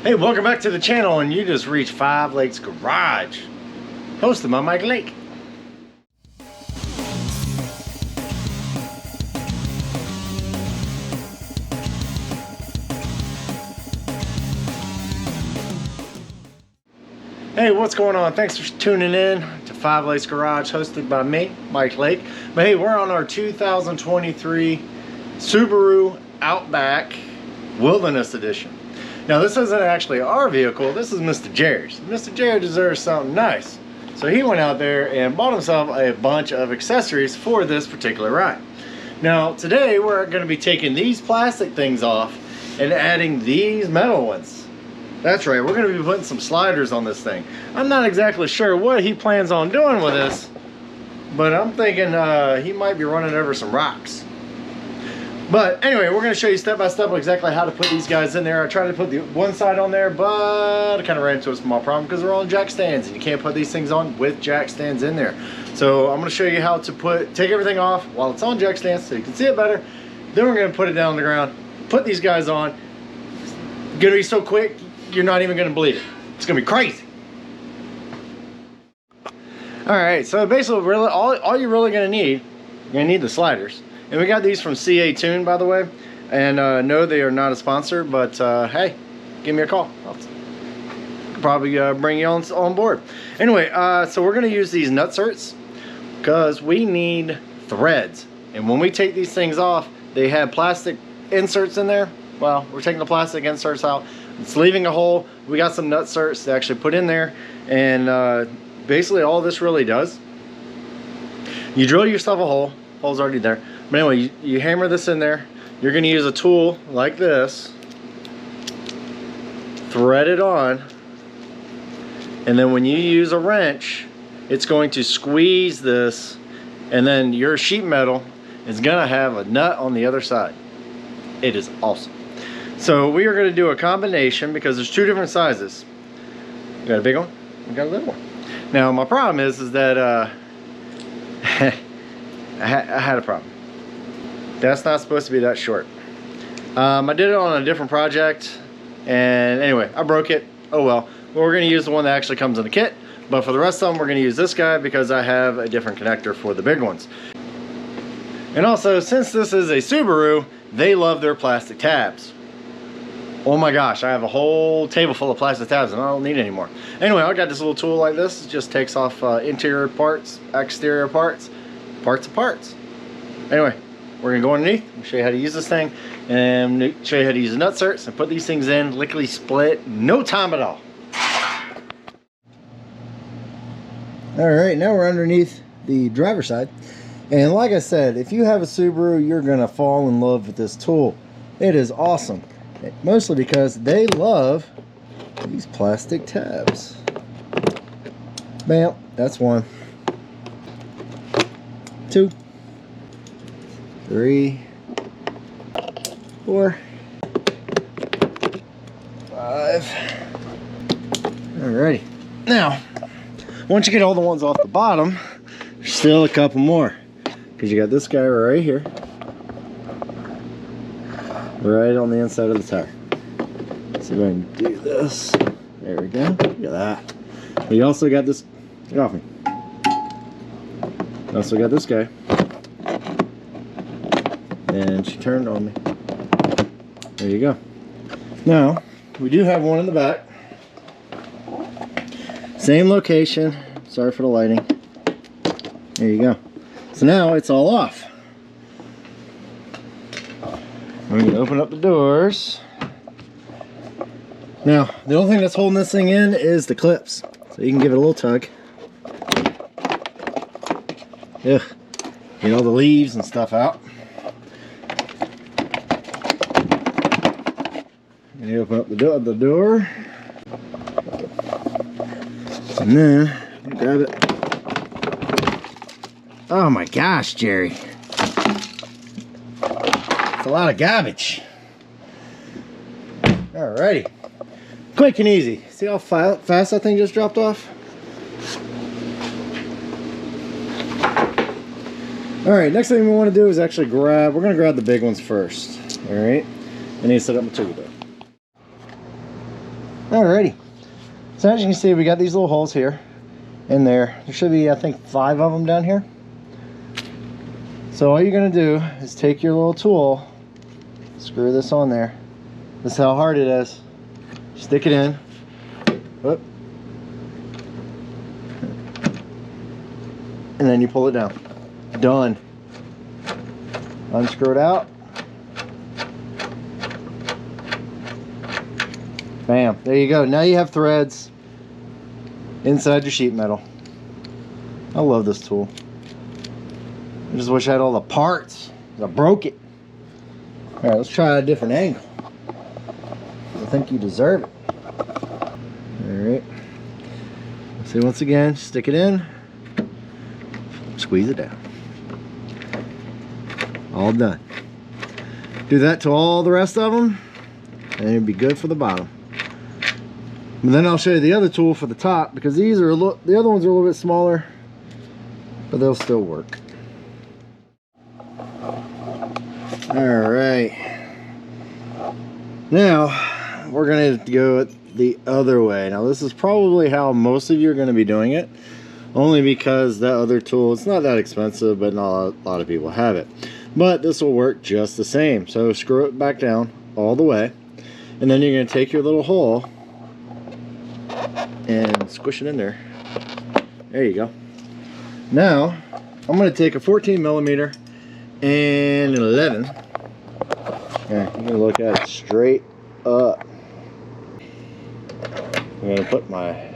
Hey, welcome back to the channel, and you just reached Five Lakes Garage, hosted by Mike Lake. Hey, what's going on? Thanks for tuning in to Five Lakes Garage, hosted by me, Mike Lake. But hey, we're on our 2023 Subaru Outback Wilderness Edition. Now, this isn't actually our vehicle, this is Mr. Jared's. Mr. Jared deserves something nice. So he went out there and bought himself a bunch of accessories for this particular ride. Now, today we're going to be taking these plastic things off and adding these metal ones. That's right, we're going to be putting some sliders on this thing. I'm not exactly sure what he plans on doing with this, but I'm thinking he might be running over some rocks. But anyway, we're going to show you step by step exactly how to put these guys in there. I tried to put the one side on there, but I kind of ran into a small problem because they're all jack stands, and you can't put these things on with jack stands in there. So I'm going to show you how to take everything off while it's on jack stands so you can see it better. Then we're going to put it down on the ground, put these guys on. It's going to be so quick, you're not even going to believe it. It's going to be crazy. Alright, so basically really, all you're really going to need, you're going to need the sliders. And we got these from CA Tune, by the way. And no, they are not a sponsor, but hey, give me a call. I'll probably bring you on board. Anyway, so we're going to use these nutserts because we need threads. And when we take these things off, they have plastic inserts in there. Well, we're taking the plastic inserts out. It's leaving a hole. We got some nutserts to actually put in there. And basically all this really does, you drill yourself a hole. Hole's already there. But anyway, you hammer this in there. You're going to use a tool like this, thread it on, and then when you use a wrench, it's going to squeeze this, and then your sheet metal is going to have a nut on the other side. It is awesome. So we are going to do a combination because there's two different sizes. You got a big one, we got a little one. Now my problem is that I had a problem. That's not supposed to be that short. I did it on a different project, and anyway, I broke it. Oh well. We're going to use the one that actually comes in the kit, but for the rest of them, we're going to use this guy because I have a different connector for the big ones. And also, since this is a Subaru, they love their plastic tabs. Oh my gosh, I have a whole table full of plastic tabs and I don't need any more. Anyway, I got this little tool like this. It just takes off interior parts, exterior parts, parts of parts. Anyway, we're going to go underneath and show you how to use this thing and show you how to use the nutserts and put these things in lickety split, no time at all. Alright, now we're underneath the driver's side. And like I said, if you have a Subaru, you're going to fall in love with this tool. It is awesome. Mostly because they love these plastic tabs. Bam, that's 1, 2, 3, 4, 5. Alrighty. Now, once you get all the ones off the bottom, there's still a couple more. Because you got this guy right here. Right on the inside of the tire. So go ahead and do this. There we go. Look at that. We also got this. Get off me. Also got this guy. And she turned on me. There you go. Now, we do have one in the back. Same location. Sorry for the lighting. There you go. So now it's all off. We're going to open up the doors. Now, the only thing that's holding this thing in is the clips. So you can give it a little tug. Ugh. Get all the leaves and stuff out. And you open up the door. And then, grab it. Oh my gosh, Jerry. A lot of garbage. Alrighty. Quick and easy. See how fast that thing just dropped off? Alright, next thing we want to do is actually we're going to grab the big ones first. Alright. I need to set up my turbo. Alrighty. So as you can see, we got these little holes here and there. There should be, I think, 5 of them down here. So all you're gonna do is take your little tool, screw this on there. This is how hard it is. Stick it in. Whoop. And then you pull it down. Done. Unscrew it out. Bam. There you go. Now you have threads inside your sheet metal. I love this tool. I just wish I had all the parts. I broke it. Alright, let's try a different angle. I think you deserve it. Alright. So once again, stick it in. Squeeze it down. All done. Do that to all the rest of them, and it'll be good for the bottom. And then I'll show you the other tool for the top, because these are the other ones are a little bit smaller, but they'll still work. Alright, now we're going to go the other way. Now this is probably how most of you are going to be doing it, only because that other tool, it's not that expensive, but not a lot of people have it. But this will work just the same. So screw it back down all the way, and then you're going to take your little hole and squish it in there. There you go. Now I'm going to take a 14mm and an 11. Yeah, I'm going to look at it straight up. I'm going to put my...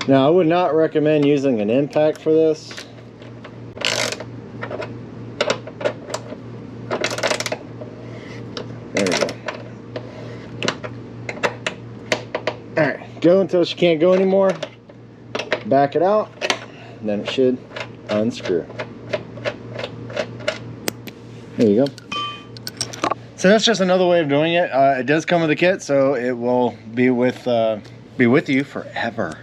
Now I would not recommend using an impact for this. There we go. Alright, go until she can't go anymore. Back it out, and then it should unscrew. There you go. So that's just another way of doing it. It does come with a kit, so it will be with you forever.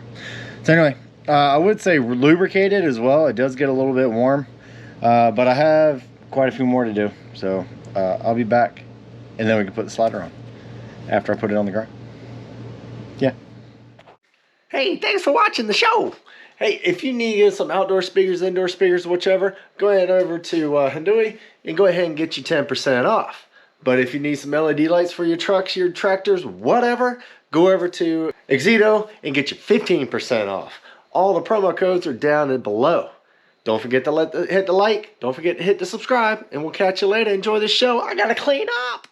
So anyway, I would say lubricate it as well. It does get a little bit warm, but I have quite a few more to do. So I'll be back, and then we can put the slider on after I put it on the ground. Yeah. Hey, thanks for watching the show. Hey, if you need some outdoor speakers, indoor speakers, whichever, go ahead over to Handui and go ahead and get you 10% off. But if you need some LED lights for your trucks, your tractors, whatever, go over to Exito and get you 15% off. All the promo codes are down below. Don't forget to hit the like. Don't forget to hit the subscribe. And we'll catch you later. Enjoy the show. I got to clean up.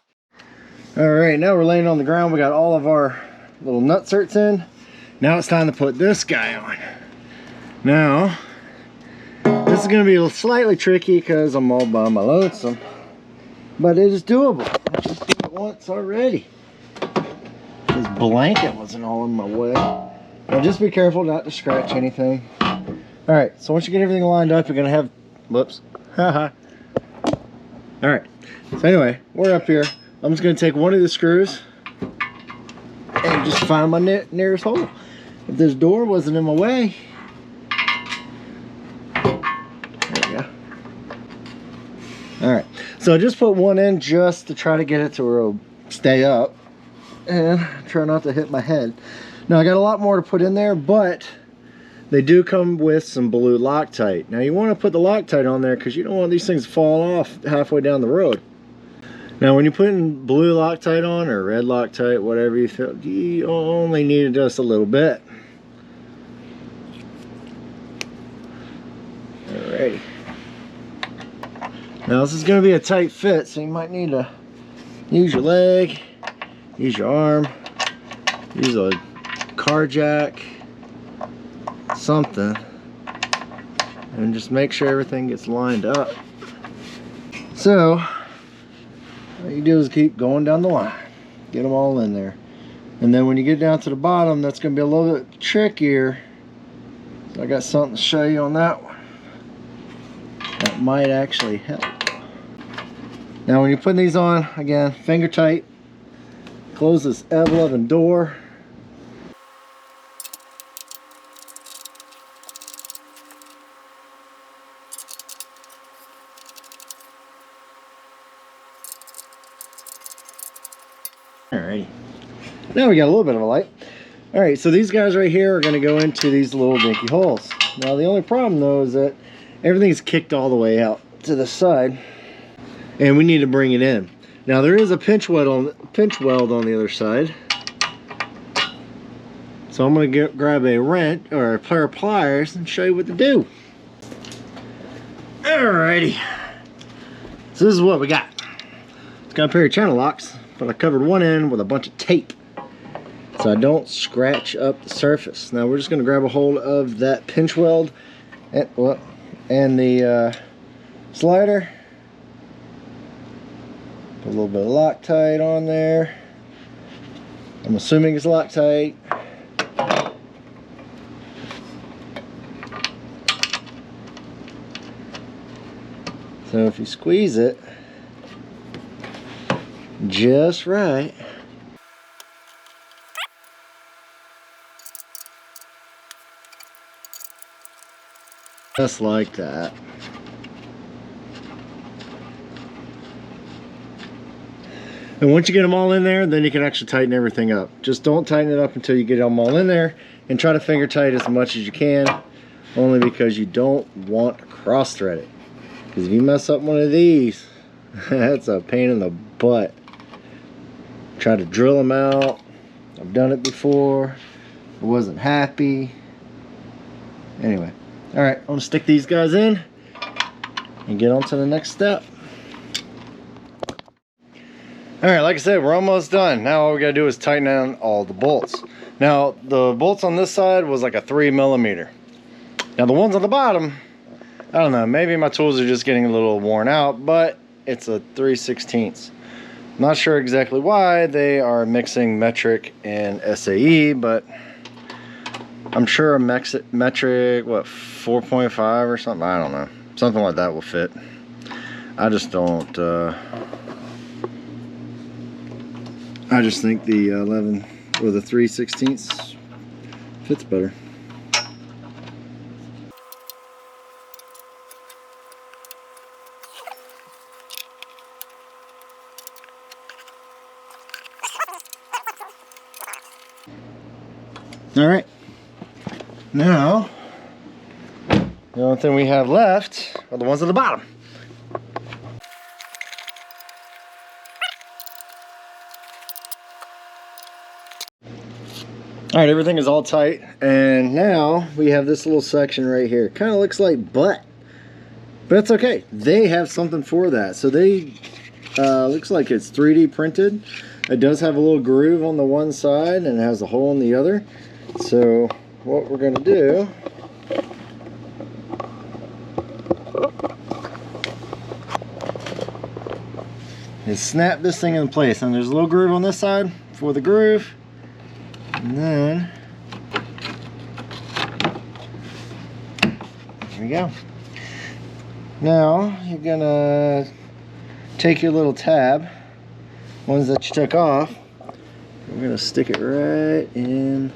All right, now we're laying on the ground. We got all of our little nutserts in. Now it's time to put this guy on. Now, this is going to be slightly tricky because I'm all by my lonesome. But it is doable. I just did it once already. This blanket wasn't all in my way. Now just be careful not to scratch anything. Alright, so once you get everything lined up, you're going to have... Whoops. Haha. Alright, so anyway, we're up here. I'm just going to take one of the screws and just find my nearest hole. If this door wasn't in my way... There we go. Alright, so I just put one in just to try to get it to where it'll stay up. And try not to hit my head. Now I got a lot more to put in there, but they do come with some blue Loctite. Now you want to put the Loctite on there because you don't want these things to fall off halfway down the road. Now when you're putting blue Loctite on, or red Loctite, whatever you feel, you only need it just a little bit. Alrighty. Now this is going to be a tight fit, so you might need to use your leg, use your arm, use a car jack, something, and just make sure everything gets lined up. So all you do is keep going down the line, get them all in there, and then when you get down to the bottom, that's going to be a little bit trickier. So I got something to show you on that one that might actually help. Now when you're putting these on, again, finger tight, close this ever-loving door. Alrighty. Now we got a little bit of a light. Alright, so these guys right here are going to go into these little dinky holes. Now the only problem though is that everything's kicked all the way out to the side, and we need to bring it in. Now there is a pinch weld on the other side. So I'm going to grab a wrench or a pair of pliers and show you what to do. Alrighty. So this is what we got. It's got a pair of channel locks, but I covered one end with a bunch of tape so I don't scratch up the surface. Now we're just going to grab a hold of that pinch weld and the slider. Put a little bit of Loctite on there. I'm assuming it's Loctite. So if you squeeze it just right, just like that. And once you get them all in there, then you can actually tighten everything up. Just don't tighten it up until you get them all in there, and try to finger tight as much as you can, only because you don't want to cross thread it. Because if you mess up one of these, that's a pain in the butt. Try to drill them out. I've done it before. I wasn't happy. Anyway, alright, I'm going to stick these guys in and get on to the next step. Alright, like I said, we're almost done. Now all we got to do is tighten down all the bolts. Now, the bolts on this side was like a 3mm. Now the ones on the bottom, I don't know, maybe my tools are just getting a little worn out, but it's a 3/16. Not sure exactly why they are mixing metric and SAE, but I'm sure a metric, what, 4.5 or something? I don't know. Something like that will fit. I just don't, I just think the 11 or the 3/16 fits better. All right, now the only thing we have left are the ones at the bottom. All right, everything is all tight, and now we have this little section right here. Kind of looks like butt, but it's okay. They have something for that. So they looks like it's 3D printed. It does have a little groove on the one side and it has a hole in the other. So what we're going to do is snap this thing in place. And there's a little groove on this side for the groove. And then there we go. Now you're going to take your little tab, ones that you took off. We're going to stick it right in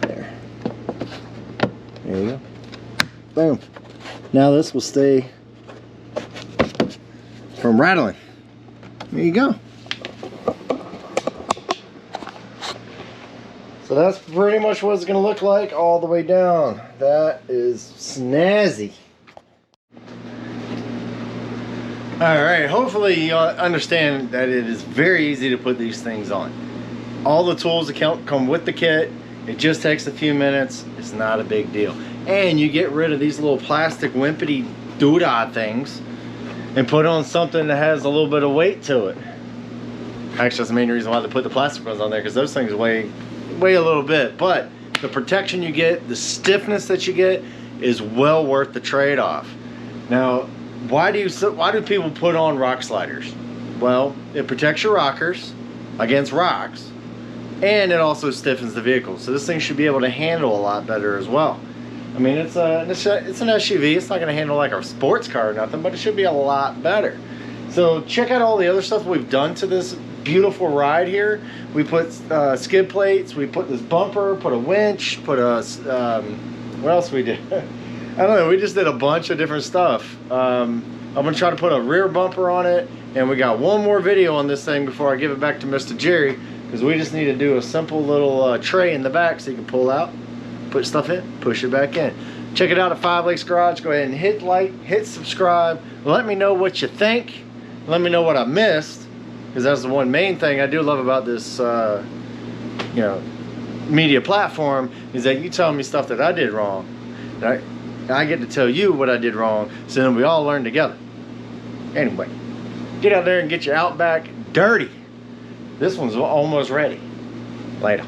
there. There you go. Boom. Now this will stay from rattling. There you go. So that's pretty much what it's going to look like all the way down. That is snazzy. Alright, hopefully you understand that it is very easy to put these things on. All the tools come with the kit. It just takes a few minutes. It's not a big deal. And you get rid of these little plastic wimpy doodah things and put on something that has a little bit of weight to it. Actually, that's the main reason why they put the plastic ones on there, because those things weigh a little bit. But the protection you get, the stiffness that you get, is well worth the trade-off. Now, why do people put on rock sliders? Well, it protects your rockers against rocks, and it also stiffens the vehicle. So this thing should be able to handle a lot better as well. I mean, it's an SUV. It's not going to handle like a sports car or nothing, but it should be a lot better. So check out all the other stuff we've done to this beautiful ride here. We put skid plates, we put this bumper, put a winch, put a what else we did? I don't know, we just did a bunch of different stuff. I'm gonna try to put a rear bumper on it, And we got one more video on this thing before I give it back to Mr. Jerry, because we just need to do a simple little tray in the back so you can pull out, put stuff in, push it back in. Check it out at 5 Lakes Garage. Go ahead and hit like, hit subscribe. Let me know what you think. Let me know what I missed, because that's the one main thing I do love about this you know, media platform, is that you tell me stuff that I did wrong. Right? I get to tell you what I did wrong, so then we all learn together. Anyway, get out there and get your Outback dirty. This one's almost ready. Later.